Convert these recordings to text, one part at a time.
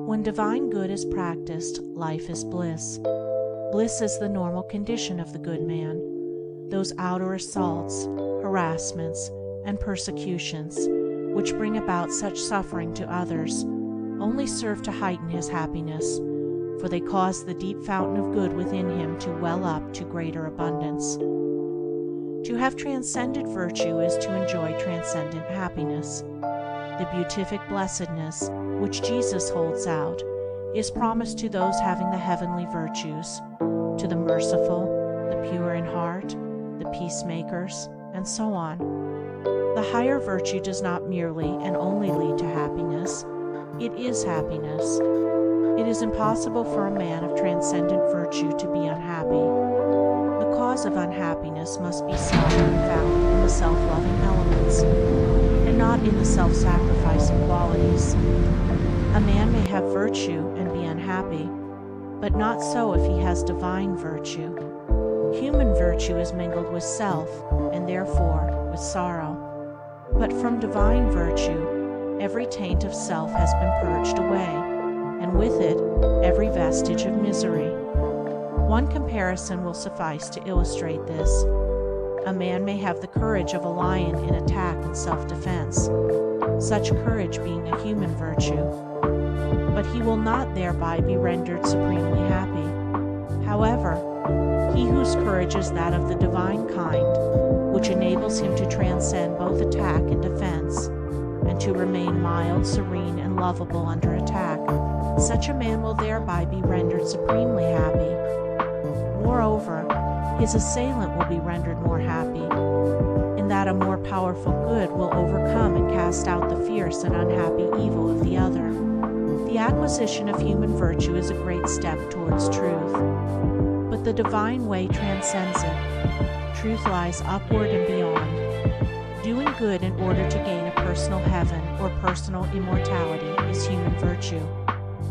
When divine good is practiced, life is bliss. Bliss is the normal condition of the good man. Those outer assaults, harassments, and persecutions, which bring about such suffering to others, only serve to heighten his happiness, for they cause the deep fountain of good within him to well up to greater abundance. To have transcendent virtue is to enjoy transcendent happiness. The beatific blessedness, which Jesus holds out, is promised to those having the heavenly virtues, to the merciful, the pure in heart, the peacemakers, and so on. The higher virtue does not merely and only lead to happiness, it is happiness. It is impossible for a man of transcendent virtue to be unhappy. The cause of unhappiness must be sought and found in the self-loving elements, and not in the self-sacrificing qualities. A man may have virtue and be unhappy, but not so if he has divine virtue. Human virtue is mingled with self, and therefore with sorrow. But from divine virtue, every taint of self has been purged away, and with it, every vestige of misery. One comparison will suffice to illustrate this. A man may have the courage of a lion in attack and self-defense, such courage being a human virtue, but he will not thereby be rendered supremely happy. However, he whose courage is that of the divine kind, which enables him to transcend both attack and defense, and to remain mild, serene, and lovable under attack, such a man will thereby be rendered supremely happy. Moreover, his assailant will be rendered more happy, in that a more powerful good will overcome and cast out the fierce and unhappy evil of the other. The acquisition of human virtue is a great step towards truth, but the divine way transcends it. Truth lies upward and beyond. Doing good in order to gain a personal heaven or personal immortality is human virtue,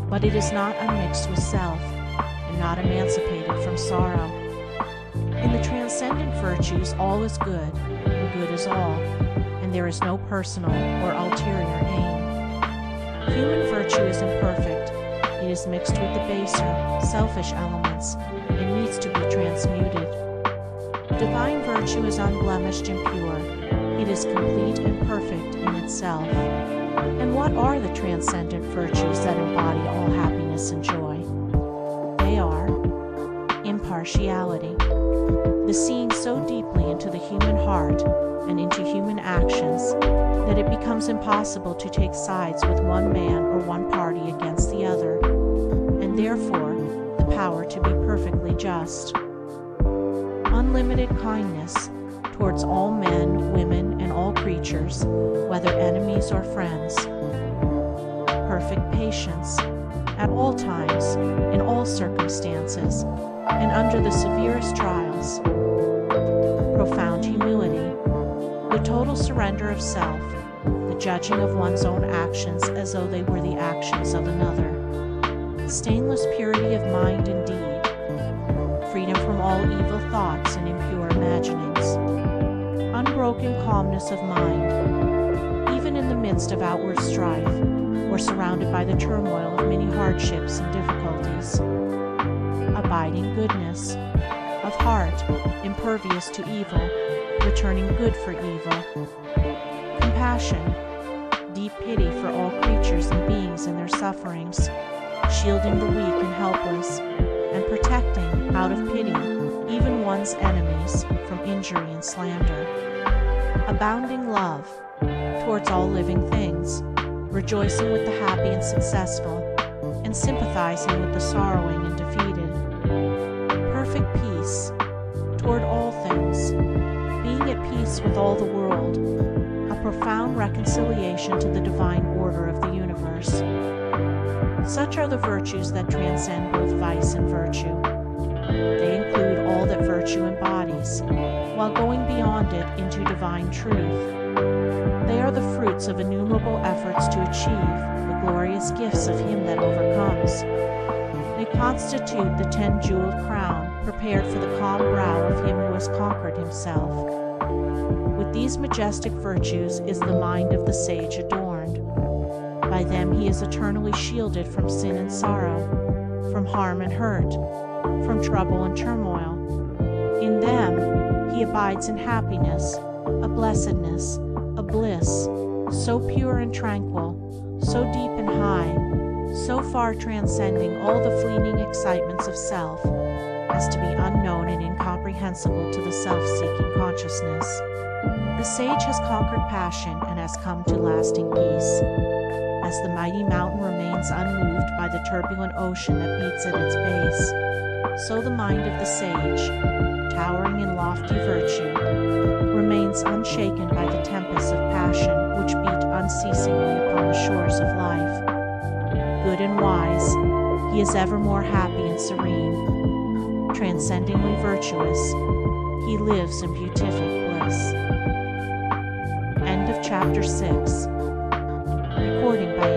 but it is not unmixed with self, and not emancipated from sorrow. In the transcendent virtues all is good, and good is all, and there is no personal or ulterior aim. Human virtue is imperfect, it is mixed with the baser, selfish elements, and needs to be transmuted. Divine virtue is unblemished and pure, it is complete and perfect in itself. And what are the transcendent virtues that embody all happiness and joy? They are impartiality, the seeing so deeply into the human heart and into human actions that it becomes impossible to take sides with one man or one party against the other, and therefore the power to be perfectly just. Unlimited kindness towards all men, women, and all creatures, whether enemies or friends. Perfect patience, at all times, in all circumstances, and under the severest trials. Profound humility, the total surrender of self, the judging of one's own actions as though they were the actions of another. Stainless purity of mind and deed, freedom from all evil thoughts and impure imaginings. Unbroken calmness of mind, even in the midst of outward strife, or surrounded by the turmoil of many hardships and difficulties. Abiding goodness, of heart, impervious to evil, returning good for evil. Compassion, deep pity for all creatures and beings in their sufferings, shielding the weak and helpless, and protecting, out of pity, even one's enemies from injury and slander. Abounding love towards all living things, rejoicing with the happy and successful, and sympathizing with the sorrowing and defeated. Perfect peace toward all things, being at peace with all the world, a profound reconciliation to the divine order of the universe. Such are the virtues that transcend both vice and virtue. They include all that virtue embodies, while going beyond it into divine truth. They are the fruits of innumerable efforts to achieve the glorious gifts of him that overcomes. They constitute the 10-jeweled crown prepared for the calm brow of him who has conquered himself. With these majestic virtues is the mind of the sage adorned. By them he is eternally shielded from sin and sorrow, from harm and hurt, from trouble and turmoil. In them he abides in happiness, a blessedness, a bliss, so pure and tranquil, so deep and high, so far transcending all the fleeting excitements of self, as to be unknown and incomprehensible to the self-seeking consciousness. The sage has conquered passion and has come to lasting peace. As the mighty mountain remains unmoved by the turbulent ocean that beats at its base, so the mind of the sage, towering in lofty virtue, remains unshaken by the tempests of passion which beat unceasingly upon the shores of life. Good and wise, he is evermore happy and serene. Transcendingly virtuous, he lives in beatific bliss. End of chapter 6. Recording by